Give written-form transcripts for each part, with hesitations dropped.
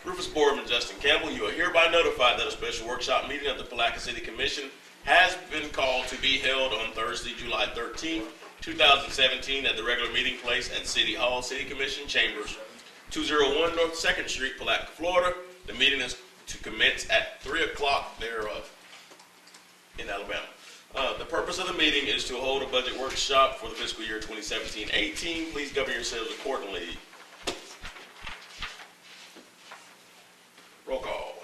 Rufus Boardman, Justin Campbell, you are hereby notified that a special workshop meeting of the Palatka City Commission has been called to be held on Thursday, July 13th, 2017 at the regular meeting place at City Hall, City Commission Chambers, 201 North 2nd Street, Palatka, Florida. The meeting is to commence at 3 o'clock thereof in Alabama. The purpose of the meeting is to hold a budget workshop for the fiscal year 2017-18. Please govern yourselves accordingly. Roll call.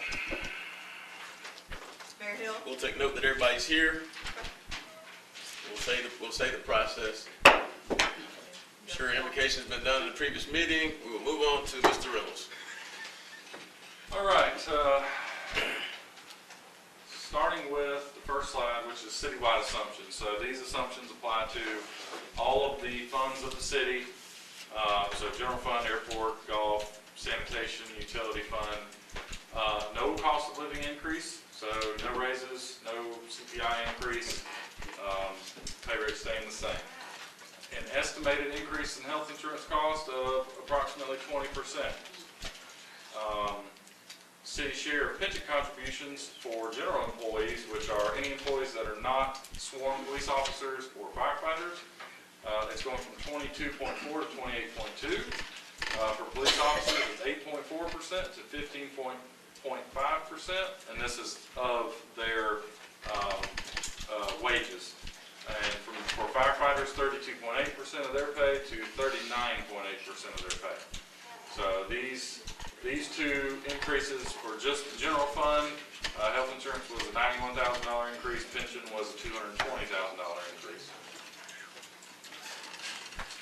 Mayor Hill. We'll take note that everybody's here. We'll say the process. Sure, indication's been done in the previous meeting. We will move on to Mr. Reynolds. All right. Starting with the first slide, which is citywide assumptions. So these assumptions apply to all of the funds of the city. So general fund, airport, golf, sanitation, utility fund. No cost of living increase. So no raises, no CPI increase. Pay rates staying the same. An estimated increase in health insurance cost of approximately 20%. City share of pension contributions for general employees, which are any employees that are not sworn police officers or firefighters. It's going from 22.4 to 28.2. For police officers, it's 8.4% to 15.5%, and this is of their wages. And for firefighters, 32.8% of their pay to 39.8% of their pay. So these two increases for just the general fund, health insurance was a $91,000 increase, pension was a $220,000 increase.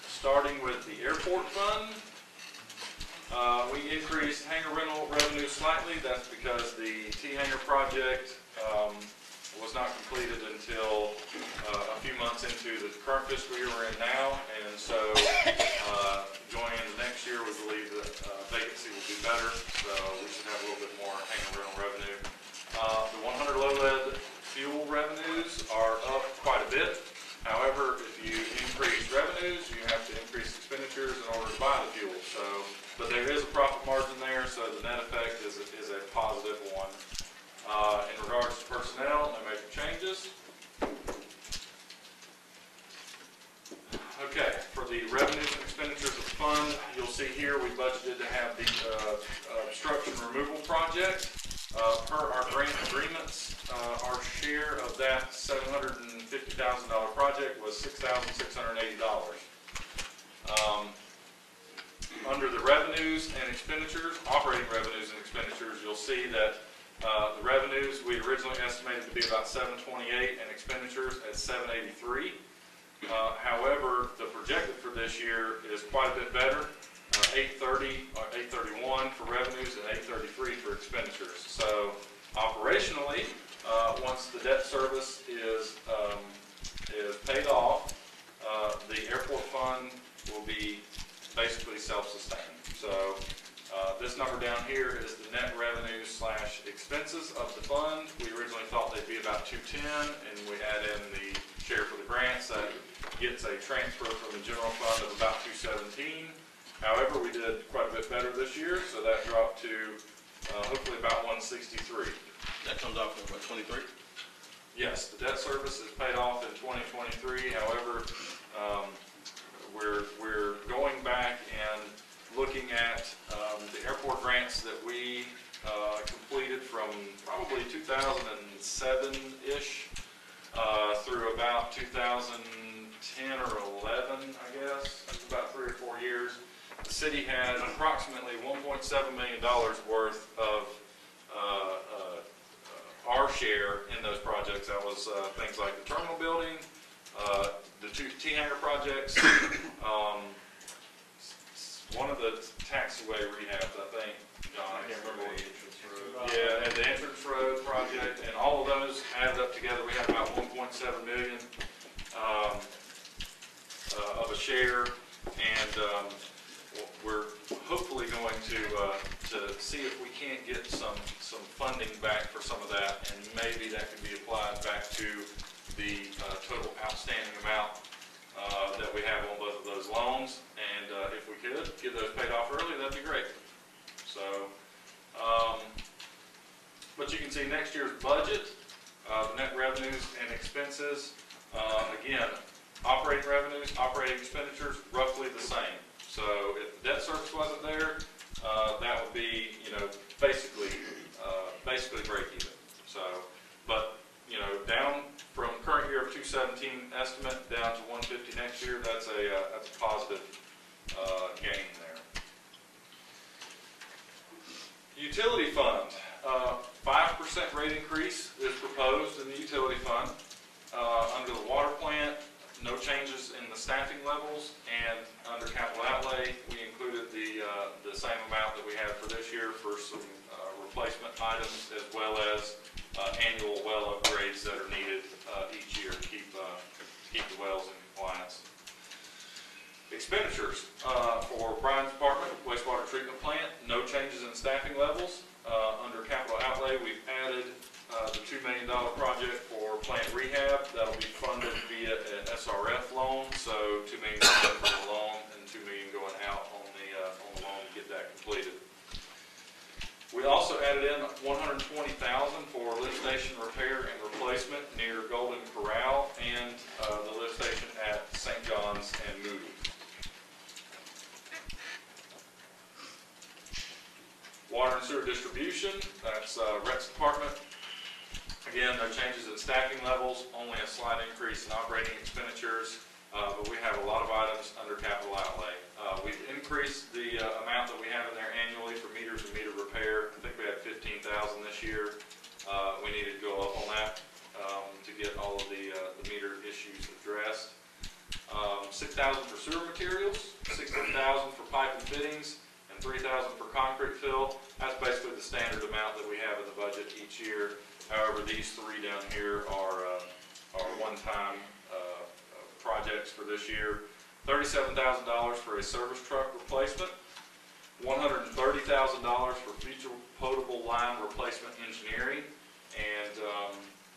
Starting with the airport fund, we increased hangar rental revenue slightly. That's because the T-hangar project was not completed until a few months into the current fiscal year we're in now, and so going into next year, we believe that vacancy will be better, so we should have a little bit more hangar rental revenue. The 100 low lead fuel revenues are up quite a bit. However, if you increase revenues, you have to increase expenditures in order to buy the fuel. So, but there is a profit margin there, so the net effect is a positive one. In regards to personnel, no major changes. Okay, for the revenues and expenditures of the fund, you'll see here we budgeted to have the obstruction removal project. Per our grant agreements, our share of that $750,000 project was $6,680. Under the revenues and expenditures, operating revenues and expenditures, you'll see that the revenues we originally estimated to be about $728 and expenditures at $783. However, the projected for this year is quite a bit better. 830 or 831 for revenues and 833 for expenditures. So operationally, once the debt service is paid off, the airport fund will be basically self-sustaining. So this number down here is the net revenues / expenses of the fund. We originally thought they'd be about 210, and we add in the share for the grants. That gets a transfer from the general fund of about 217. However, we did quite a bit better this year, so that dropped to hopefully about 163. That comes out from what, 23? Yes, the debt service is paid off in 2023. However, we're going back and looking at the airport grants that we completed from probably 2007-ish through about 2010 or 11, I guess. That's about 3 or 4 years. The city had approximately $1.7 million worth of our share in those projects. That was things like the terminal building, the 2 T-hangar projects, one of the taxiway rehabs, I think, John, I can't remember what. Yeah, and the entrance road project, and all of those added up together, we had about 1.7 million of a share, and we're hopefully going to see if we can't get some funding back for some of that, and maybe that could be applied back to the total outstanding amount that we have on both of those loans, and if we could get those paid off early, that'd be great. So But you can see next year's budget, the net revenues and expenses. Again, operating revenues, operating expenditures, roughly the same. So if the debt service wasn't there, that would be, basically break even. So, but, down from current year of 217 estimate down to 150 next year, that's a positive gain there. Utility fund, 5% rate increase is proposed in the utility fund. Under the water plant, no changes in the staffing levels, and under capital outlay, we included the same amount that we had for this year for some replacement items, as well as annual well upgrades that are needed each year to keep the wells in compliance. Expenditures for Brian's department, wastewater treatment plant, no changes in staffing levels. Under capital outlay, we've added the $2 million project for plant rehab. That'll be funded via an SRF loan, so $2 million for the loan and $2 million going out on the loan to get that completed. We also added in $120,000 for lift station repair and replacement near Golden Corral and the lift station at St. John's and Moody. Water and sewer distribution, that's Rex department. Again, no changes in staffing levels, only a slight increase in operating expenditures, but we have a lot of items under capital outlay. We've increased the amount that we have in there annually for meters and meter repair. I think we had 15,000 this year. We needed to go up on that to get all of the meter issues addressed. 6,000 for sewer materials, 16,000 for pipe and fittings, and 3,000 for concrete fill. That's basically the standard amount that we have in the budget each year. However, these three down here are one-time projects for this year. $37,000 for a service truck replacement, $130,000 for future potable line replacement engineering, and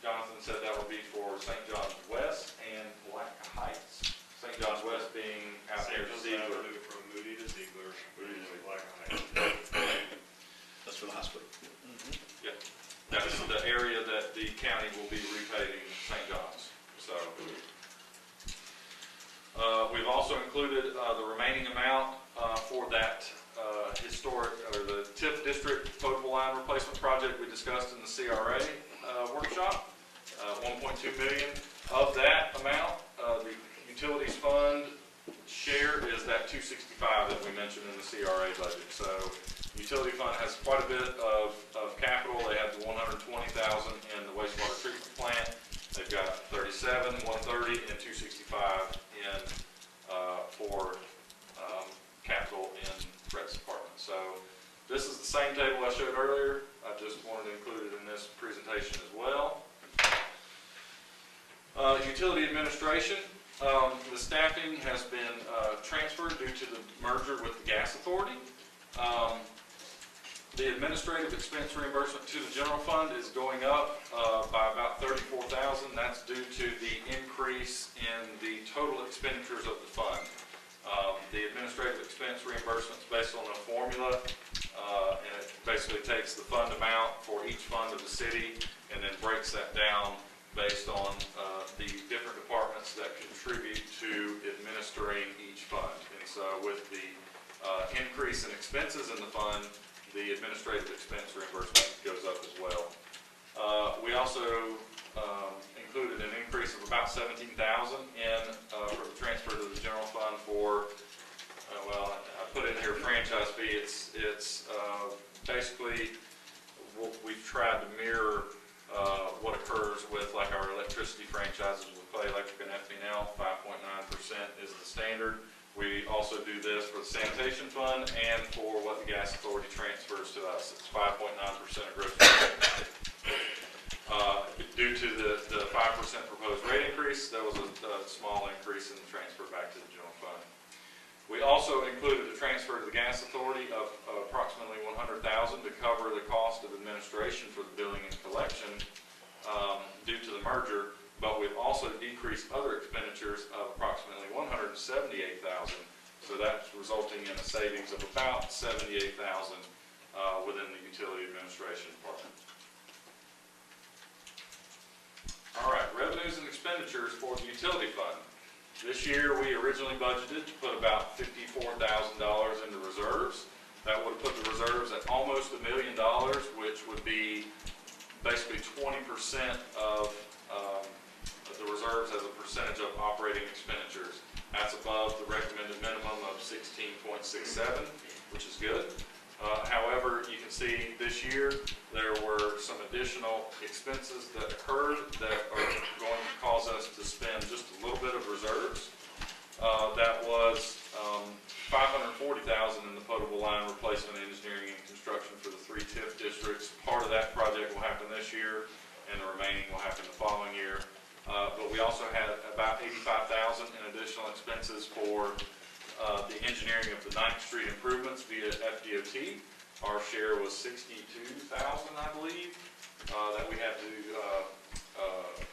Jonathan said that would be for St. John's West and Palatka Heights. St. John's West being out there to Ziegler. From Moody to Ziegler, Moody to Palatka Heights. That's for the hospital. Yeah, that's the area that the county will be repaving St. John's. So we've also included the remaining amount for that historic or the TIF district potable line replacement project we discussed in the CRA workshop. 1.2 million of that amount. The utilities fund share is that 265 that we mentioned in the CRA budget. So utility fund has quite a bit of capital. They have the 120,000 in the wastewater treatment plant. They've got 37, 130, and 265 in for capital in Brett's department. So this is the same table I showed earlier. I just wanted to include it in this presentation as well. Utility administration. The staffing has been transferred due to the merger with the gas authority. The administrative expense reimbursement to the general fund is going up by about $34,000. That's due to the increase in the total expenditures of the fund. The administrative expense reimbursement is based on a formula, and it basically takes the fund amount for each fund of the city and then breaks that down based on the different departments that contribute to administering each fund. And so with the increase in expenses in the fund, the administrative expense reimbursement goes up as well. We also included an increase of about $17,000 in for the transfer to the general fund for, well, I put in here franchise fee. It's basically what we've tried to mirror what occurs with like our electricity franchises with Clay Electric and FPL. 5.9% is the standard. We also do this for the sanitation fund and for what the gas authority transfers to us. It's 5.9% of gross revenue. Due to the 5% proposed rate increase, there was a small increase in the transfer back to the general fund. We also included a transfer to the gas authority of approximately $100,000 to cover the cost of administration for the billing and collection due to the merger. But we've also decreased other expenditures of approximately $178,000, so that's resulting in a savings of about $78,000 within the utility administration department. expenditures for the utility fund. This year, we originally budgeted to put about $54,000 into reserves. That would have put the reserves at almost $1 million, which would be basically 20% of the reserves as a percentage of operating expenditures. That's above the recommended minimum of 16.67, which is good. However, you can see this year there were some additional expenses that occurred that are going to cause us to spend just a little bit of reserves. That was $540,000 in the potable line replacement, engineering, and construction for the 3 TIF districts. Part of that project will happen this year, and the remaining will happen the following year. But we also had about $85,000 in additional expenses for the engineering of the 9th Street improvements via FDOT. Our share was $62,000, I believe, that we had to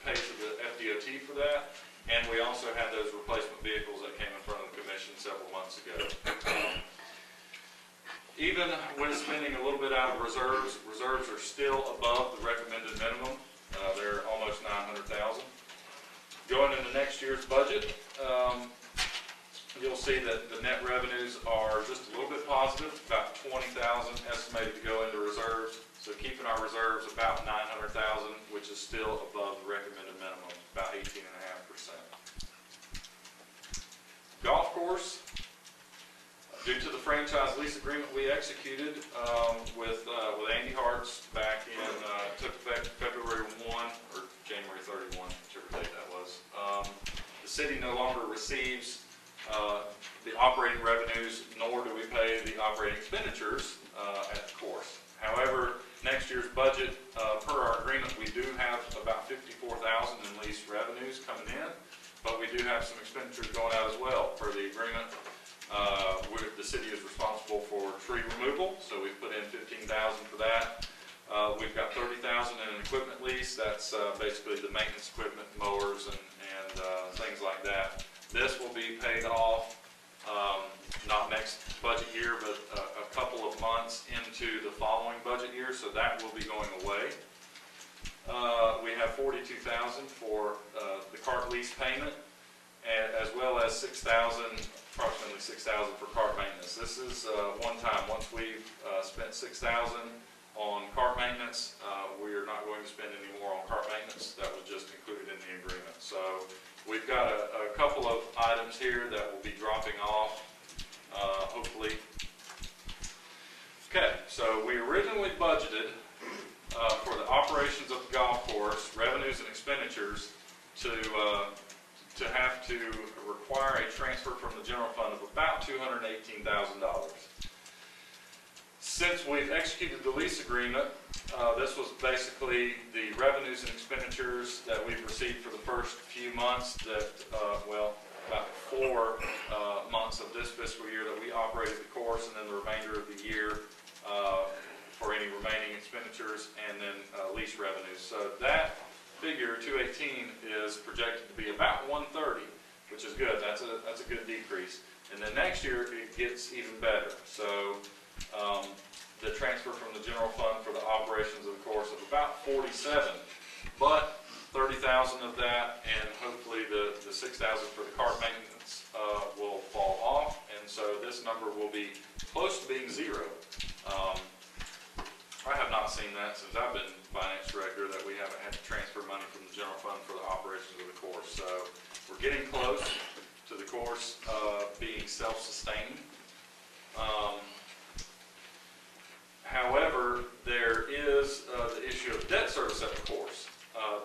pay to the FDOT for that. And we also had those replacement vehicles that came in front of the commission several months ago. Even with spending a little bit out of reserves, reserves are still above the recommended minimum. They're almost $900,000. Going into next year's budget, you'll see that the net revenues are just a little bit positive, about $20,000 estimated to go into reserves. So keeping our reserves about $900,000, which is still above the recommended minimum, about 18.5%. Golf course, due to the franchise lease agreement we executed with Andy Hart's back in, took effect February 1 or January 31, whichever date that was. The city no longer receives the operating revenues, nor do we pay the operating expenditures at the course. However, next year's budget, per our agreement, we do have about $54,000 in lease revenues coming in, but we do have some expenditures going out as well. Per the agreement, the city is responsible for tree removal, so we've put in $15,000 for that. We've got $30,000 in an equipment lease. That's basically the maintenance equipment, mowers, and things like that. This will be paid off not next budget year, but a couple of months into the following budget year, so that will be going away. We have $42,000 for the cart lease payment, as well as approximately $6,000 for cart maintenance. This is one time. Once we've spent $6,000 on cart maintenance, we are not going to spend any more on cart maintenance. That was just included in the agreement. So we've got a couple of items here that will be dropping off, hopefully. Okay, so we originally budgeted for the operations of the golf course, revenues and expenditures, to have to require a transfer from the general fund of about $218,000. Since we've executed the lease agreement, this was basically the revenues and expenditures that we've received for the first few months that, about 4 months of this fiscal year that we operated the course, and then the remainder of the year for any remaining expenditures, and then lease revenues. So that figure, 218, is projected to be about 130, which is good. That's a good decrease. And then next year it gets even better. So the transfer from the general fund for the operations of the course of about 47, but 30,000 of that, and hopefully the 6,000 for the cart maintenance will fall off, and so this number will be close to being zero. I have not seen that since I've been finance director, that we haven't had to transfer money from the general fund for the operations of the course. So we're getting close to the course being self-sustaining. However, there is the issue of debt service at the course.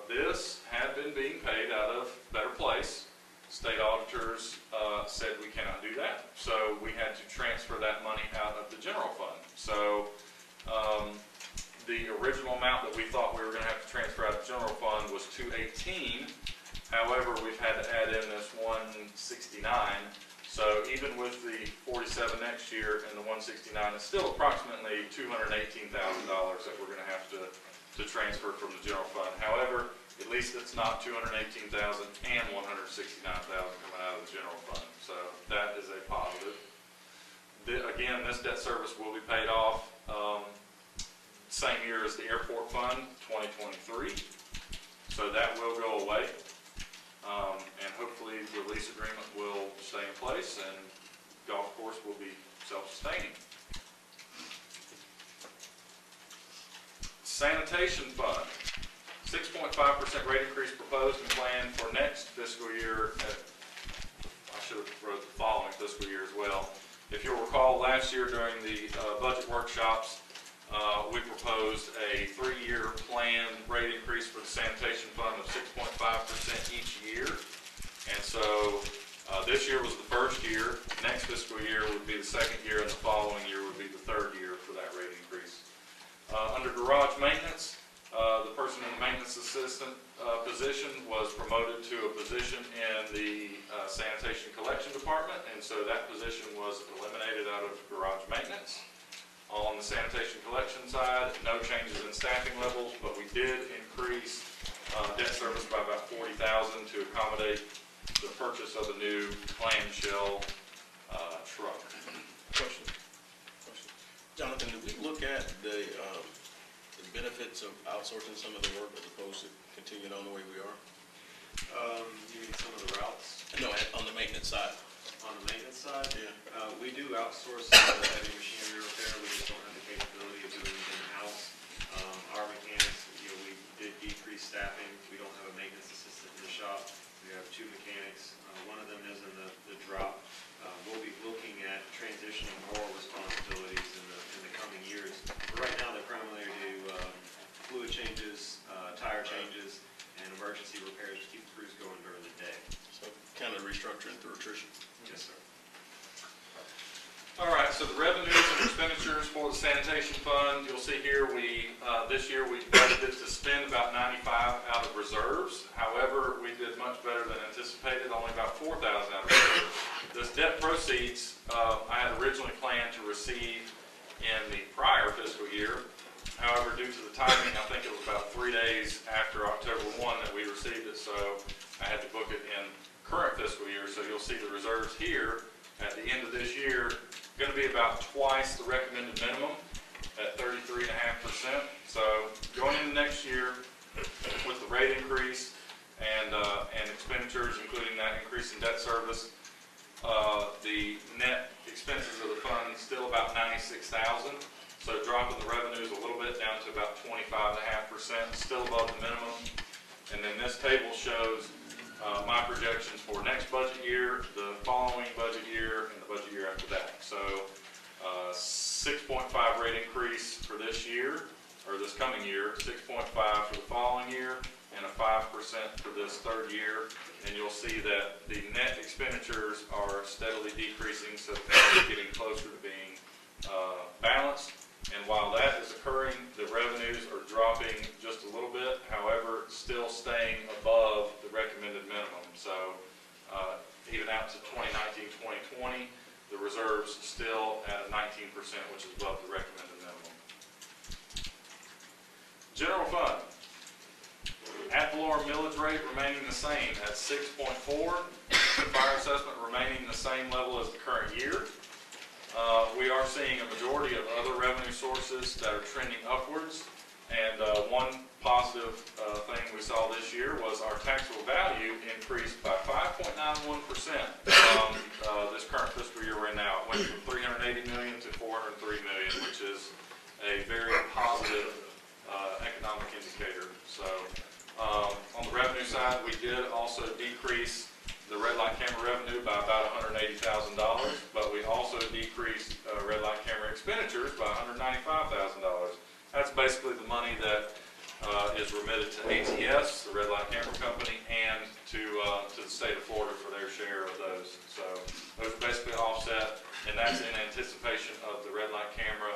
This had been being paid out of Better Place. State auditors said we cannot do that, so we had to transfer that money out of the general fund. So the original amount that we thought we were going to have to transfer out of the general fund was $218. However, we've had to add in this $169. So even with the 47 next year and the 169, it's still approximately $218,000 that we're going to have to transfer from the general fund. However, at least it's not $218,000 and $169,000 coming out of the general fund. So that is a positive. Again, this debt service will be paid off same year as the airport fund, 2023. So that will go away. And hopefully the lease agreement will stay in place and golf course will be self-sustaining. Sanitation fund, 6.5% rate increase proposed and planned for next fiscal year. I should have wrote the following fiscal year as well. If you'll recall, last year during the budget workshops, we proposed a 3-year planned rate increase for the sanitation fund of 6.5% each year. And so this year was the first year. Next fiscal year would be the second year, and the following year would be the third year for that rate increase. Under garage maintenance, the person in the maintenance assistant position was promoted to a position in the sanitation collection department, and so that position was eliminated out of garage maintenance. On the sanitation collection side, no changes in staffing levels, but we did increase debt service by about $40,000 to accommodate the purchase of a new clamshell truck. Question. Jonathan, did we look at the benefits of outsourcing some of the work as opposed to continuing on the way we are? You mean some of the routes? No, on the maintenance side. On the maintenance side? Yeah. We do outsource some of the heavy machinery repair. We just don't have the capability of doing it in-house. Our mechanics, we did decrease staffing. We don't have a maintenance assistant in the shop. We have 2 mechanics. One of them is in the drop. We'll be looking at transitioning more responsibilities in the coming years. But right now, they primarily do fluid changes, tire changes, and emergency repairs to keep the crews going during the day. So kind of restructuring through attrition. Yes, sir. All right, so the revenues and expenditures for the sanitation fund, you'll see here, this year we budgeted to spend about 95 out of reserves. However, we did much better than anticipated, only about 4,000 out of reserves. This debt proceeds, I had originally planned to receive in the prior fiscal year. However, due to the timing, I think it was about 3 days after October 1 that we received it, so I had to book it in current fiscal year. So you'll see the reserves here at the end of this year going to be about twice the recommended minimum at 33.5%. So going into next year with the rate increase and expenditures, including that increase in debt service, the net expenses of the fund is still about $96,000. So dropping the revenues a little bit down to about 25.5%, still above the minimum. And then this table shows my projections for next budget year, the following budget year, and the budget year after that. So 6.5 rate increase for this year, or this coming year, 6.5 for the following year, and a 5% for this third year. And you'll see that the net expenditures are steadily decreasing, so they're getting closer to being balanced. And while that is occurring, the revenues are dropping just a little bit, however, still staying above the recommended minimum. So even out to 2019-2020, the reserves still at a 19%, which is above the recommended minimum. General fund. Ad valorem millage rate remaining the same at 6.4. The fire assessment remaining the same level as the current year. We are seeing a majority of other revenue sources that are trending upwards, and one positive thing we saw this year was our taxable value increased by 5.91% from this current fiscal year right now. It went from $380 million to $403 million, which is a very positive economic indicator. So on the revenue side, we did also decrease the red light camera revenue by about $180,000, but we also decreased red light camera expenditures by $195,000. That's basically the money that is remitted to ATS, the red light camera company, and to the state of Florida for their share of those. So those are basically offset, and that's in anticipation of the red light camera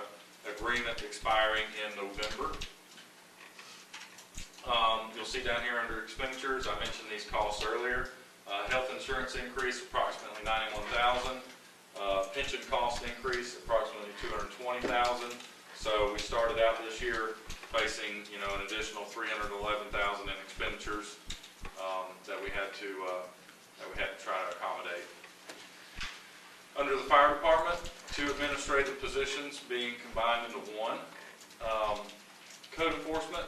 agreement expiring in November. You'll see down here under expenditures, I mentioned these costs earlier. Health insurance increase approximately $91,000. Pension cost increase approximately $220,000. So we started out this year facing, an additional $311,000 in expenditures that we had to try to accommodate. Under the fire department, 2 administrative positions being combined into 1. Code enforcement.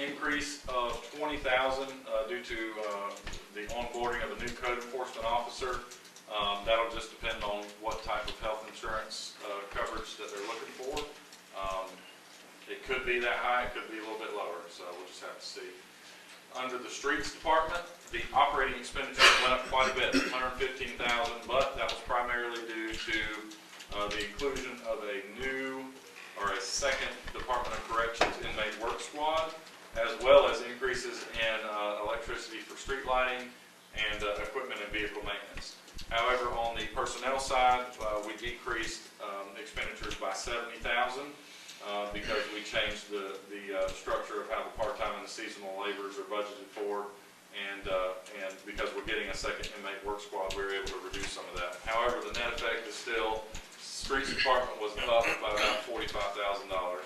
increase of $20,000 due to the onboarding of a new code enforcement officer. That'll just depend on what type of health insurance coverage that they're looking for. It could be that high, it could be a little bit lower, so we'll just have to see. Under the streets department, the operating expenditures went up quite a bit, $115,000, but that was primarily due to the inclusion of a new or a second Department of Corrections inmate work squad, as well as increases in electricity for street lighting and equipment and vehicle maintenance. However, on the personnel side, we decreased expenditures by $70,000 because we changed the structure of how the part-time and the seasonal laborers are budgeted for, and because we're getting a second inmate work squad, we were able to reduce some of that. However, the net effect is still, streets department was up by about $45,000.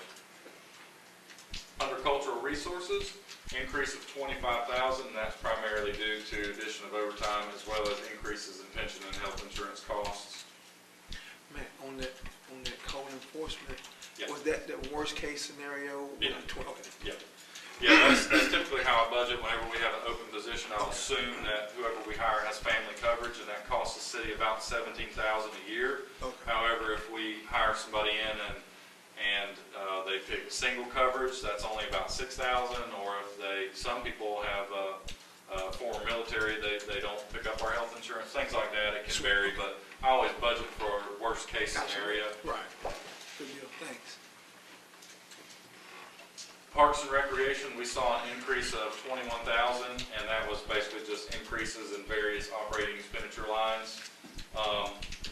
Under cultural resources, increase of $25,000, and that's primarily due to addition of overtime as well as increases in pension and health insurance costs. Man, on that code enforcement, Yeah. was that the worst case scenario? Yeah. Okay. Yeah, that's typically how I budget. Whenever we have an open position, I'll assume that whoever we hire has family coverage, and that costs the city about $17,000 a year. Okay. However, if we hire somebody in and they pick single coverage, that's only about $6,000. Or if some people have former military, they don't pick up our health insurance, things like that. It can vary, but I always budget for worst case scenario. Right. Good deal. Thanks. Parks and Recreation, we saw an increase of $21,000, and that was basically just increases in various operating expenditure lines.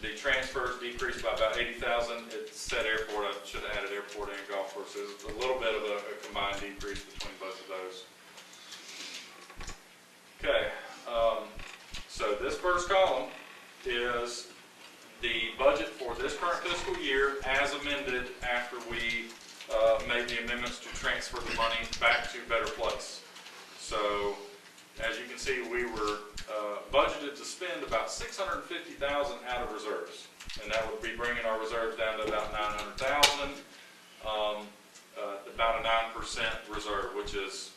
The transfers decreased by about $80,000. It said airport, I should have added airport and golf courses. A little bit of a combined decrease between both of those. Okay, so this first column is the budget for this current fiscal year as amended after we made the amendments to transfer the money back to Better Place. So, as you can see, we were budgeted to spend about $650,000 out of reserves, and that would be bringing our reserves down to about $900,000, about a 9% reserve, which is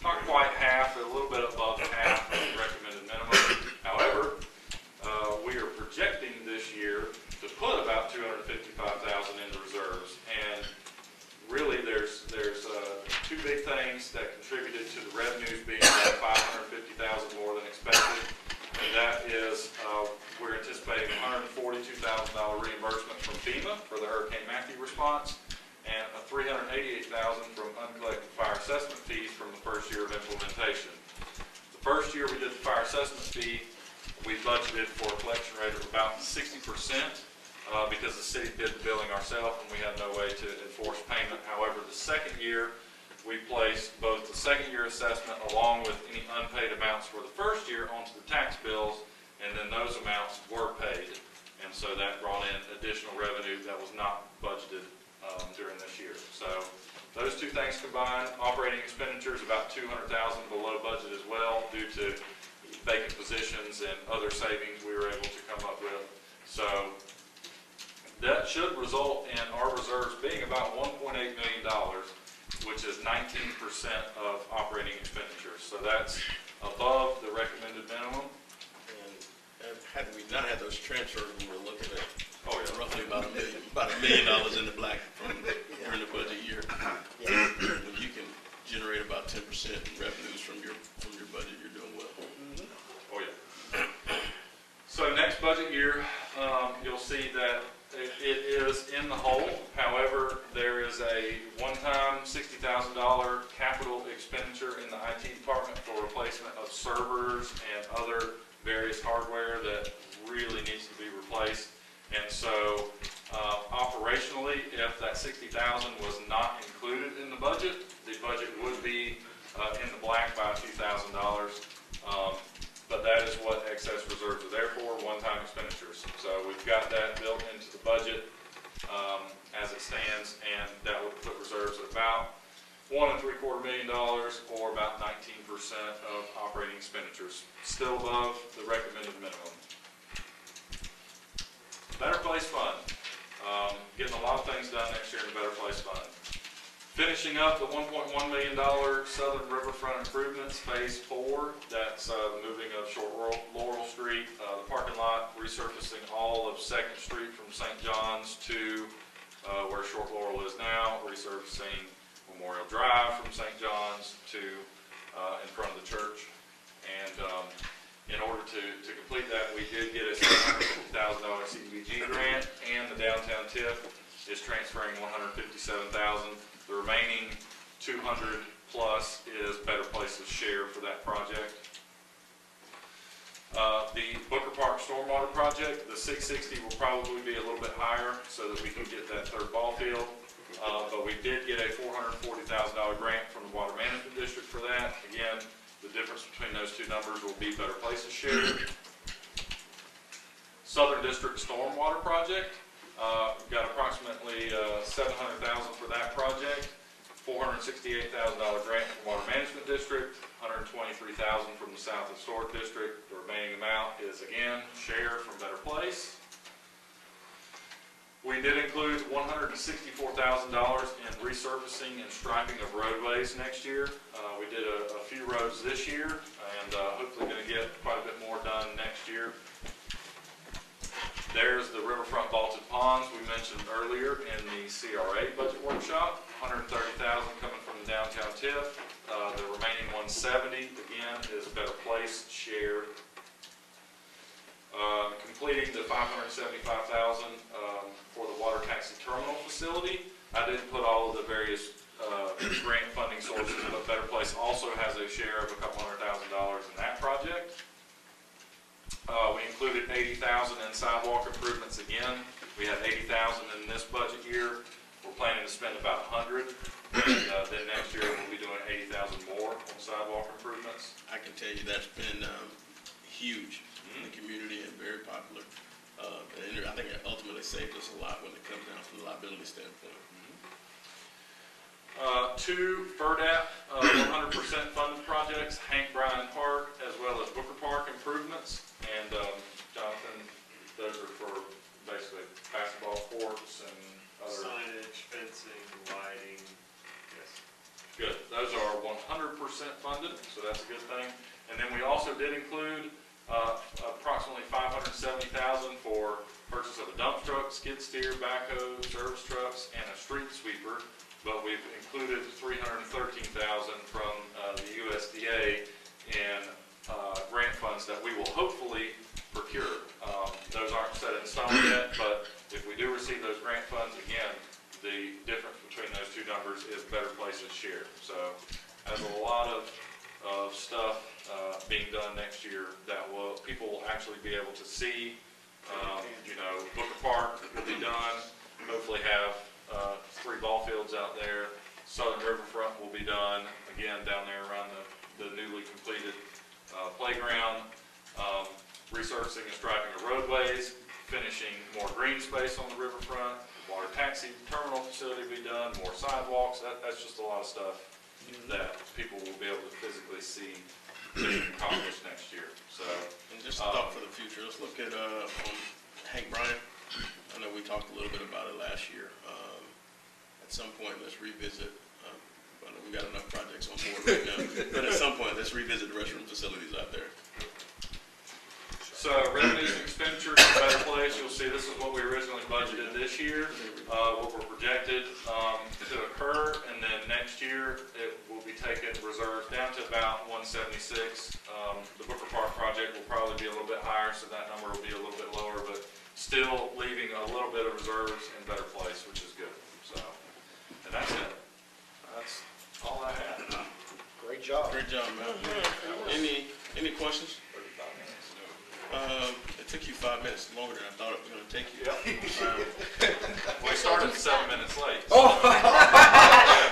not quite half, a little bit above half of the recommended minimum. However, we are projecting this year to put about $255,000 into reserves, and really there's two big things that contributed to the revenues being about $550,000 more than expected, and that is we're anticipating $142,000 reimbursement from FEMA for the Hurricane Matthew response, and a $388,000 from uncollected fire assessment fees from the first year of implementation. The first year we did the fire assessment fee, we budgeted for a collection rate of about 60%. Because the city did the billing ourselves and we had no way to enforce payment. However, the second year, we placed both the second year assessment along with any unpaid amounts for the first year onto the tax bills, and then those amounts were paid. And so that brought in additional revenue that was not budgeted during this year. So those two things combined, operating expenditures about $200,000 below budget as well due to vacant positions and other savings we were able to come up with. So that should result in our reserves being about $1.8 million, which is 19% of operating expenditures. So that's above the recommended minimum. And had we not had those transfers, we were looking at roughly about $1 million in the black during the budget year. When you can generate about 10% in revenues from your budget, you're doing well. Oh yeah. So next budget year, you'll see that it is in the hole. However, there is a one-time $60,000 capital expenditure in the IT department for replacement of servers and other various hardware that really needs to be replaced. And so, operationally, if that $60,000 was not included in the budget would be in the black by a few $1,000s. But that is what excess reserves are there for, one-time expenditures. So we've got that built into the budget as it stands, and that would put reserves at about $1.75 million, or about 19% of operating expenditures, still above the recommended minimum. Better Place Fund. Getting a lot of things done next year in the Better Place Fund. Finishing up the $1.1 million Southern Riverfront Improvements Phase 4. That's the moving of Short Laurel Street, the parking lot, resurfacing all of 2nd Street from St. John's to where Short Laurel is now, resurfacing Memorial Drive from St. John's to in front of the church. And in order to complete that, we did get a $750,000 CDBG grant, and the downtown TIF is transferring $157,000. The remaining 200 plus is Better Places share for that project. The Booker Park Stormwater Project, the 660 will probably be a little bit higher so that we can get that third ball field. But we did get a $440,000 grant from the Water Management District for that. Again, the difference between those two numbers will be Better Places share. Southern District Stormwater Project. We've got approximately $700,000 for that project, $468,000 grant from Water Management District, $123,000 from the South Historic District. The remaining amount is again share from Better Place. We did include $164,000 in resurfacing and striping of roadways next year. We did a few roads this year, and hopefully going to get quite a bit more done next year. There's the Riverfront Vaulted Ponds we mentioned earlier in the CRA budget workshop. $130,000 coming from the downtown TIF. The remaining $170,000 again is Better Place share. Completing the $575,000 for the water taxi terminal facility. I didn't put all of the various grant funding sources, but Better Place also has a share of a couple $100,000 in that project. We included $80,000 in sidewalk improvements again. We have $80,000 in this budget year. We're planning to spend about $100,000, and then next year we'll be doing $80,000 more on sidewalk improvements. I can tell you that's been huge in the community and very popular. And I think it ultimately saved us a lot when it comes down from the liability standpoint. Two FERDAP 100% funded projects, Hank Bryan Park as well as Booker Park improvements. And Jonathan, those are for basically basketball courts and other. Signage, fencing, lighting, yes. Good. Those are 100% funded, so that's a good thing. And then we also did include approximately $570,000 for purchase of a dump truck, skid steer, backhoe, service trucks, and a street sweeper. But we've included $313,000 from the USDA in grant funds that we will hopefully procure. Those aren't set in stone yet, but if we do receive those grant funds, again, the difference between those two numbers is Better Places share. So as a lot of stuff being done next year that people will actually be able to see. Booker Park will be done. Hopefully have 3 ball fields out there. Southern Riverfront will be done again down there around the newly completed playground. Resurfacing and striping of roadways, finishing more green space on the riverfront, water taxi terminal facility will be done, more sidewalks. That's just a lot of stuff that people will be able to physically see being accomplished next year. So, And just a thought for the future, let's look at Hank Bryan. I know we talked a little bit about it last year. At some point, let's revisit. I know we got enough projects on board right now, but at some point, let's revisit the restroom facilities out there. So revenues and expenditures in Better Place, you'll see this is what we originally budgeted this year, what we're projected to occur, and then next year it will be taken reserves down to about 176. The Booker Park project will probably be a little bit higher, so that number will be a little bit lower, but still leaving a little bit of reserves in Better Place, which is good. So, and that's it. That's all I have. Great job. Great job, man. Any questions? 35 minutes. It took you 5 minutes longer than I thought it was going to take you. We started 7 minutes late. Oh,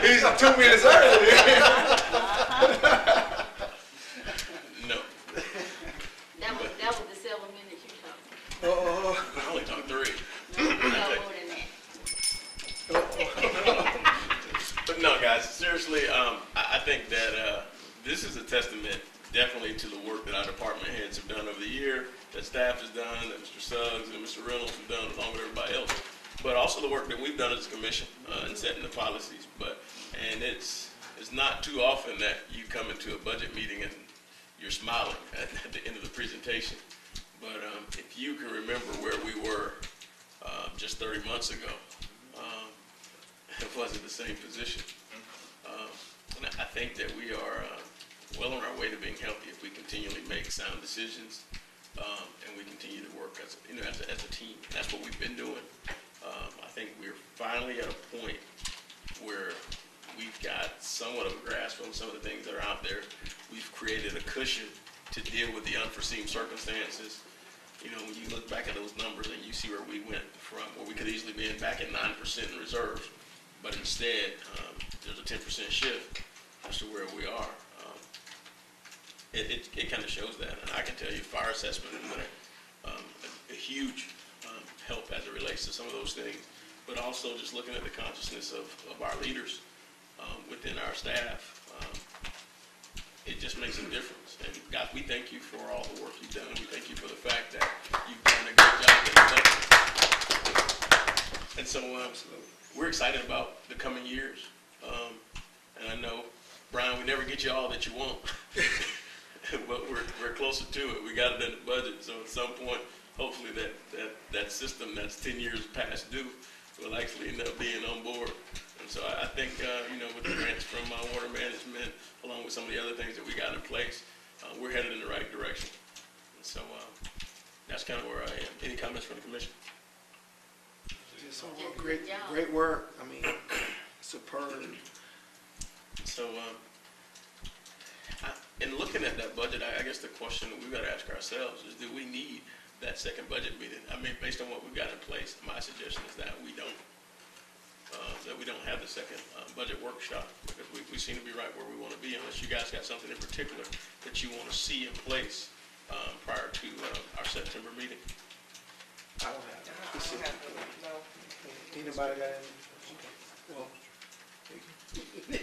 he's 2 minutes early. No, That was the 7 minutes you talked. I only talked 3. No, more than that. But no, guys, seriously, I think that this is a testament definitely to the work that our department heads have done over the year, that staff has done, that Mr. Suggs and Mr. Reynolds have done along with everybody else, but also the work that we've done as a commission in setting the policies. And it's not too often that you come into a budget meeting and you're smiling at the end of the presentation. But if you can remember where we were just 30 months ago, it wasn't the same position. And I think that we are well on our way to being healthy if we continually make sound decisions and we continue to work as a team. And that's what we've been doing. I think we're finally at a point where we've got somewhat of a grasp on some of the things that are out there. We've created a cushion to deal with the unforeseen circumstances. You know, when you look back at those numbers and you see where we went from, where we could easily be back at 9% in reserves, but instead there's a 10% shift as to where we are. It kind of shows that, and I can tell you, fire assessment has been a huge help as it relates to some of those things, but also just looking at the consciousness of our leaders within our staff. It just makes a difference. And guys, we thank you for all the work you've done. We thank you for the fact that you've done a great job getting it. And so we're excited about the coming years. And I know, Brian, we never get you all that you want, but we're closer to it. We got it in the budget. So at some point, hopefully that system that's 10 years past due will actually end up being on board. And so I think, with the grants from water management, along with some of the other things that we got in place, we're headed in the right direction. And so that's kind of where I am. Any comments from the commission? Just great work. I mean, superb. So in looking at that budget, I guess the question that we've got to ask ourselves is, do we need that second budget meeting? I mean, based on what we've got in place, my suggestion is that we don't. That we don't have the second budget workshop, because we seem to be right where we want to be, unless you guys got something in particular that you want to see in place prior to our September meeting. I don't have that specifically. Anybody got any? Well, we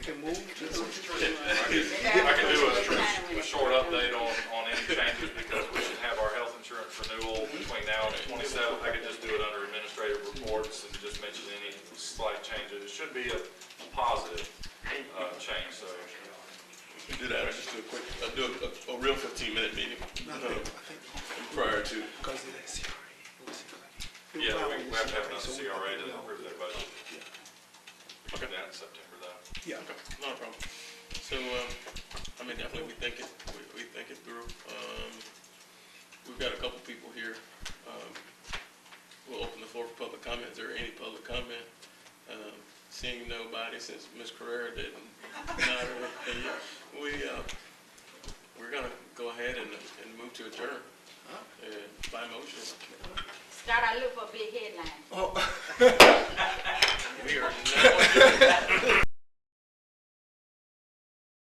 can move to I can do a short update on any changes, because we should have our health insurance renewal between now and the 27th. I could just do it under administrative reports and just mention any slight changes. It should be a positive change. So We do that. Just do a quick, a real 15-minute meeting prior to. because of that CRA. yeah, we have to have another CRA to approve their budget. Okay. That in September though. Yeah. Okay, not a problem. So, I mean, definitely we think it through. We've got a couple people here. We'll open the floor for public comment. Is there any public comment? Seeing nobody, since Ms. Carrera didn't nod her head, we're gonna go ahead and move to adjourn by motion. Scott, I look for a big headline. Oh.